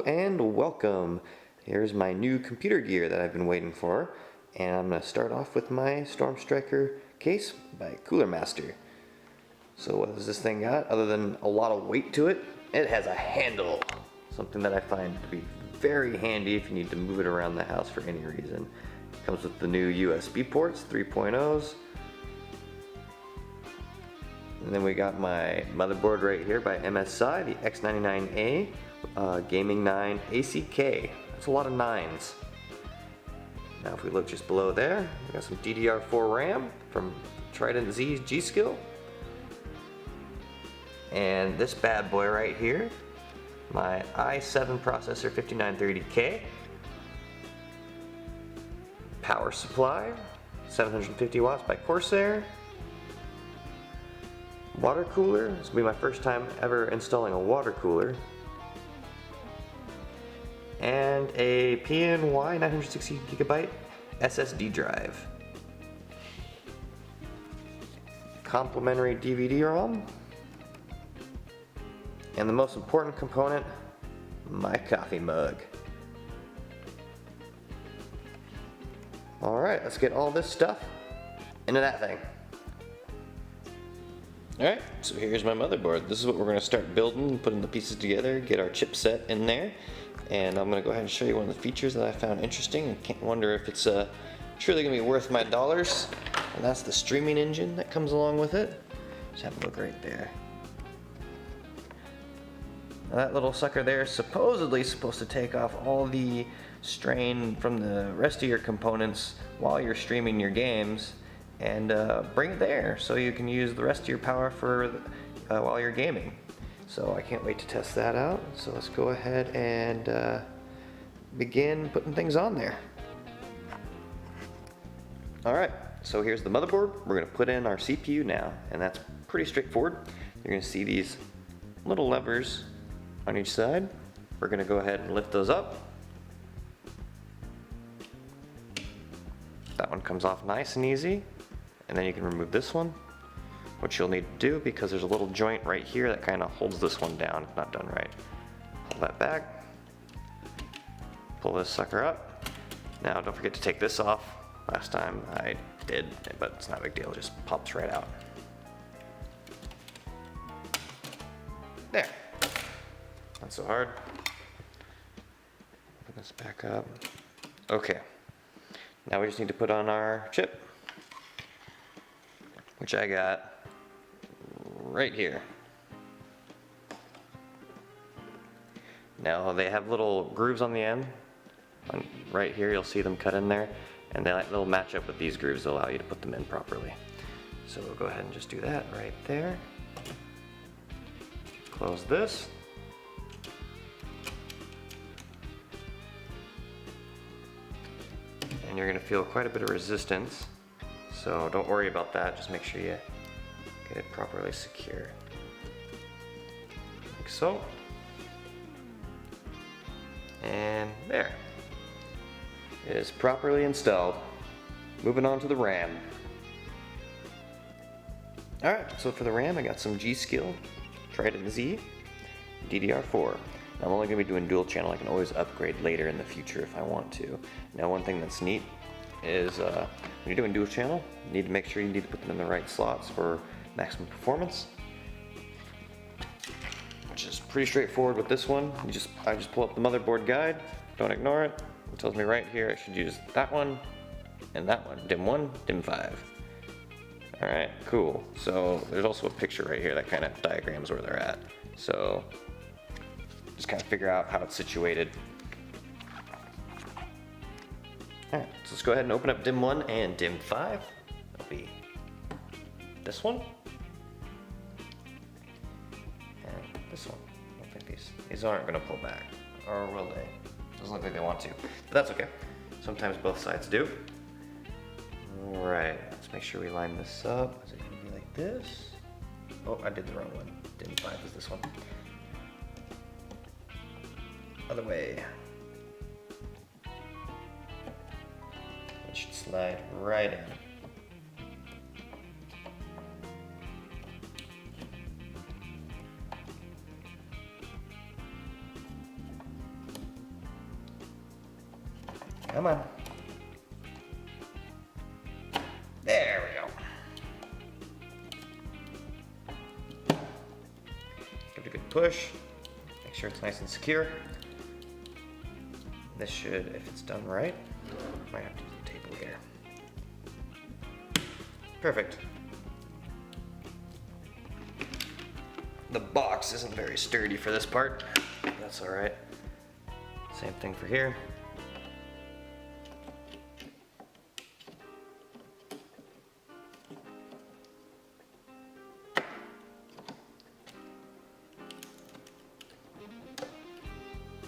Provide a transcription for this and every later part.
And welcome. Here's my new computer gear that I've been waiting for, and I'm going to start off with my Storm Striker case by Cooler Master. So what has this thing got other than a lot of weight to it? It has a handle, something that I find to be very handy if you need to move it around the house for any reason. It comes with the new USB ports, 3.0s. And then we got my motherboard right here by MSI, the X99A. Gaming 9 ACK. That's a lot of 9s. Now if we look just below there, we got some DDR4 RAM from Trident Z G-Skill. And this bad boy right here, my i7 processor 5930K. Power supply, 750 watts by Corsair. Water cooler, this will be my first time ever installing a water cooler. And a PNY 960GB SSD drive. Complimentary DVD-ROM. And the most important component, my coffee mug. Alright, let's get all this stuff into that thing. Alright, so here's my motherboard. This is what we're going to start building, putting the pieces together, get our chipset in there. And I'm going to go ahead and show you one of the features that I found interesting. I can't wonder if it's truly going to be worth my dollars. And that's the streaming engine that comes along with it. Just have a look right there. Now that little sucker there is supposedly supposed to take off all the strain from the rest of your components while you're streaming your games and bring it there so you can use the rest of your power for while you're gaming. So I can't wait to test that out. So let's go ahead and begin putting things on there. Alright, so here's the motherboard. We're going to put in our CPU now, and that's pretty straightforward. You're going to see these little levers on each side. We're going to go ahead and lift those up. That one comes off nice and easy, and then you can remove this one. What you'll need to do, because there's a little joint right here that kind of holds this one down if not done right. Pull that back, pull this sucker up. Now don't forget to take this off. Last time I did, but it's not a big deal, it just pops right out. There, not so hard. Put this back up. Okay, now we just need to put on our chip, which I got right here. Now they have little grooves on the end. Right here you'll see them cut in there, and they'll match up with these grooves to allow you to put them in properly. So we'll go ahead and just do that right there. Close this. And you're going to feel quite a bit of resistance, so don't worry about that, just make sure you get it properly secure. Like so. And there. It is properly installed. Moving on to the RAM. Alright, so for the RAM I got some G-Skill, Trident Z, DDR4. I'm only going to be doing dual channel. I can always upgrade later in the future if I want to. Now one thing that's neat is when you're doing dual channel, you need to make sure you need to put them in the right slots for maximum performance, which is pretty straightforward with this one. I just pull up the motherboard guide, don't ignore it. It tells me right here I should use that one and that one, DIMM 1, DIMM 5. Alright, cool. So there's also a picture right here that kind of diagrams where they're at. So just kind of figure out how it's situated. Alright, so let's go ahead and open up DIMM 1 and DIMM 5. That'll be this one. And this one. I don't think these aren't going to pull back. Or will they? Doesn't look like they want to. But that's okay. Sometimes both sides do. Alright, let's make sure we line this up. Is it going to be like this? Oh, I did the wrong one. DIMM 5 is this one. Other way. It should slide right in. Come on. There we go. Give it a good push. Make sure it's nice and secure. This should, if it's done right, might have to use the tape later. Perfect. The box isn't very sturdy for this part. That's all right. Same thing for here.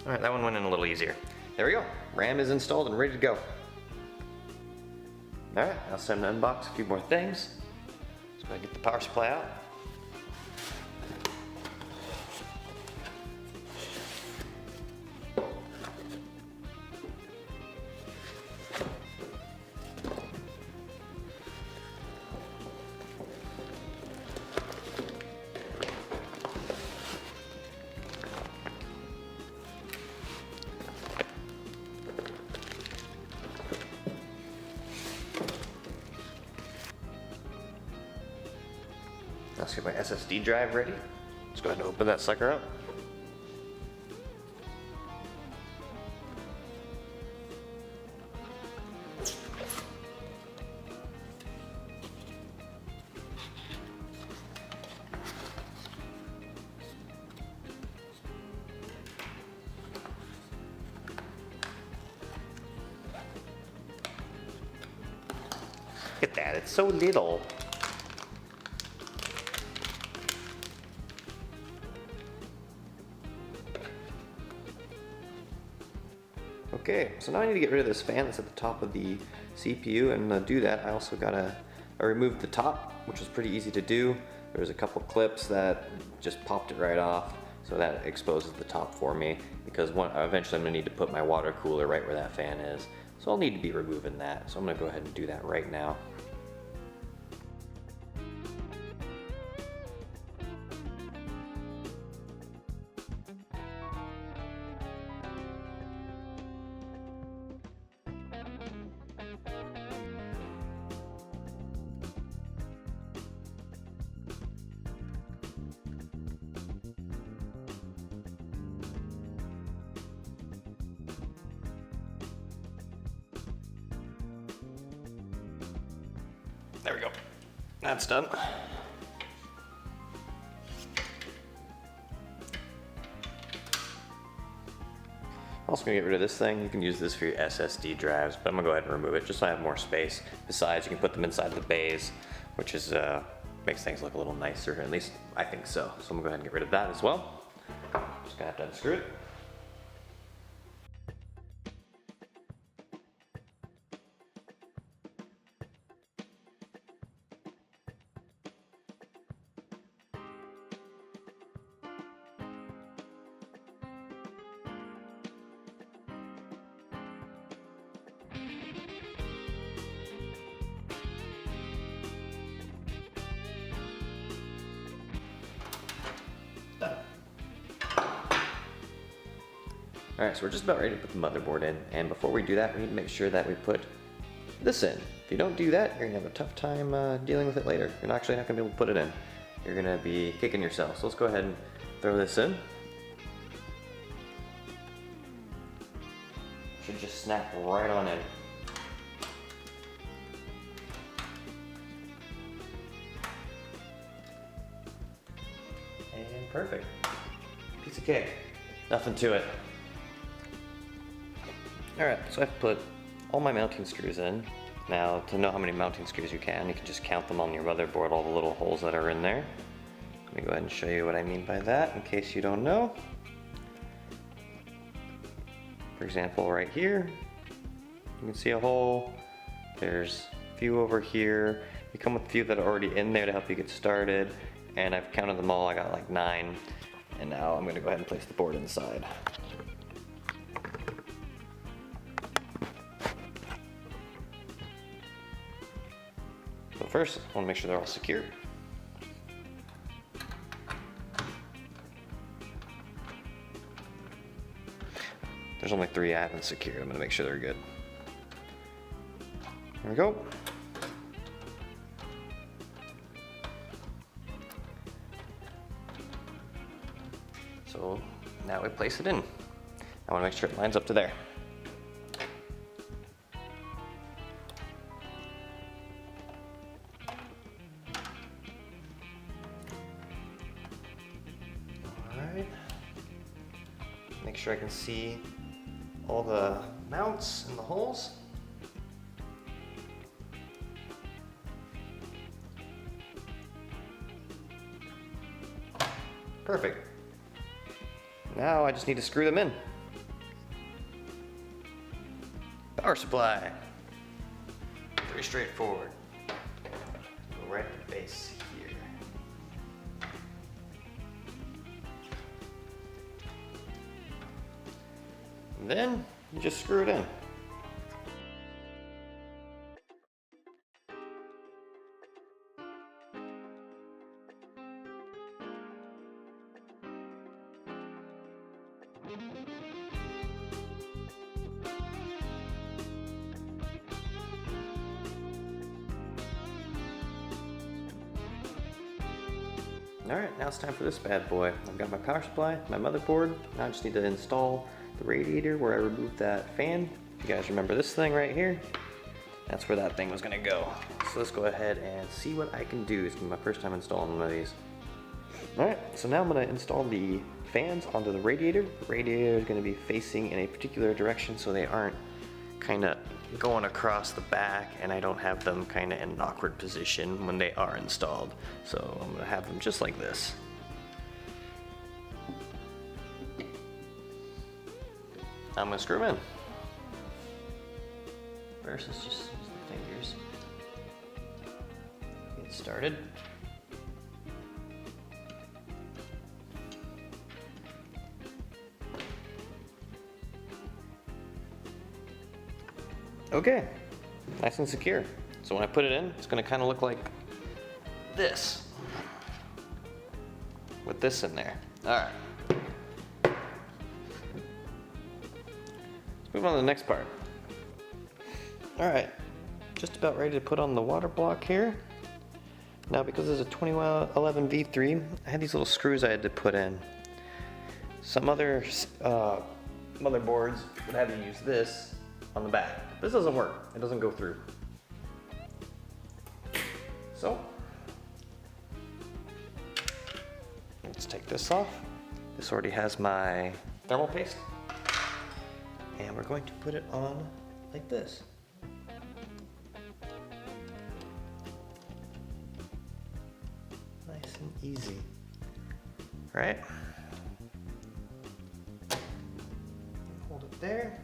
All right, that one went in a little easier. There we go. RAM is installed and ready to go. All right, I'll send and unbox a few more things. Let's go ahead and get the power supply out. Let's get my SSD drive ready. Let's go ahead and open that sucker up. Look at that, it's so little. Okay, so now I need to get rid of this fan that's at the top of the CPU, and to do that I also I removed the top, which was pretty easy to do. There's a couple clips that just popped it right off, so that exposes the top for me, because eventually I'm going to need to put my water cooler right where that fan is. So I'll need to be removing that, so I'm going to go ahead and do that right now. There we go. That's done. Also gonna get rid of this thing. You can use this for your SSD drives, but I'm gonna go ahead and remove it just so I have more space. Besides, you can put them inside the bays, which is makes things look a little nicer. At least I think so. So I'm gonna go ahead and get rid of that as well. Just gonna have to unscrew it. Alright, so we're just about ready to put the motherboard in, and before we do that, we need to make sure that we put this in. If you don't do that, you're going to have a tough time dealing with it later. You're actually not going to be able to put it in. You're going to be kicking yourself. So let's go ahead and throw this in. Should just snap right on in. And perfect. Piece of cake. Nothing to it. Alright, so I've put all my mounting screws in. Now, to know how many mounting screws you can just count them on your motherboard, all the little holes that are in there. Let me go ahead and show you what I mean by that, in case you don't know. For example, right here, you can see a hole. There's a few over here. You come with a few that are already in there to help you get started. And I've counted them all, I got like 9. And now I'm gonna go ahead and place the board inside. So first, I want to make sure they're all secure. There's only 3 I haven't secured. I'm going to make sure they're good. There we go. So now we place it in. I want to make sure it lines up to there. Alright. Make sure I can see all the mounts and the holes. Perfect. Now I just need to screw them in. Power supply. Very straightforward. Go right at the base here. And then you just screw it in. Alright, now it's time for this bad boy. I've got my power supply, my motherboard. Now I just need to install the radiator where I removed that fan. If you guys remember this thing right here, that's where that thing was gonna go. So let's go ahead and see what I can do. It's gonna be my first time installing one of these. Alright, so now I'm gonna install the fans onto the radiator. The radiator is gonna be facing in a particular direction so they aren't kinda going across the back and I don't have them kinda in an awkward position when they are installed. So I'm gonna have them just like this. I'm gonna screw them in. First, let's just use the fingers. Get started. Okay, nice and secure. So when I put it in, it's gonna kind of look like this, with this in there. All right. Let's move on to the next part. All right, just about ready to put on the water block here. Now because it's a 2011 V3, I had these little screws I had to put in. Some other motherboards would have you use this on the back. This doesn't work, it doesn't go through. So, let's take this off. This already has my thermal paste. And we're going to put it on like this. Nice and easy, right? Hold it there.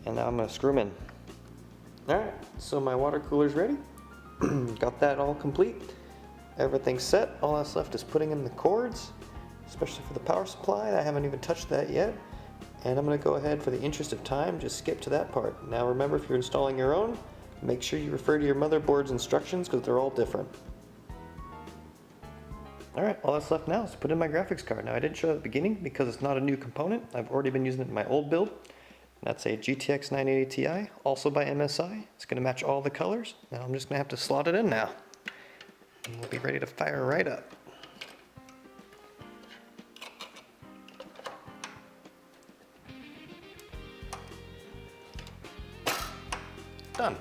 And now I'm gonna screw them in. All right, so my water cooler's ready. Got that all complete. Everything's set. All that's left is putting in the cords, especially for the power supply. I haven't even touched that yet. And I'm gonna go ahead, for the interest of time, just skip to that part. Now remember, if you're installing your own, make sure you refer to your motherboard's instructions because they're all different. All right, all that's left now is to put in my graphics card. Now I didn't show it at the beginning because it's not a new component. I've already been using it in my old build. That's a GTX 980 Ti, also by MSI. It's gonna match all the colors. Now I'm just gonna have to slot it in now. And we'll be ready to fire right up. Done.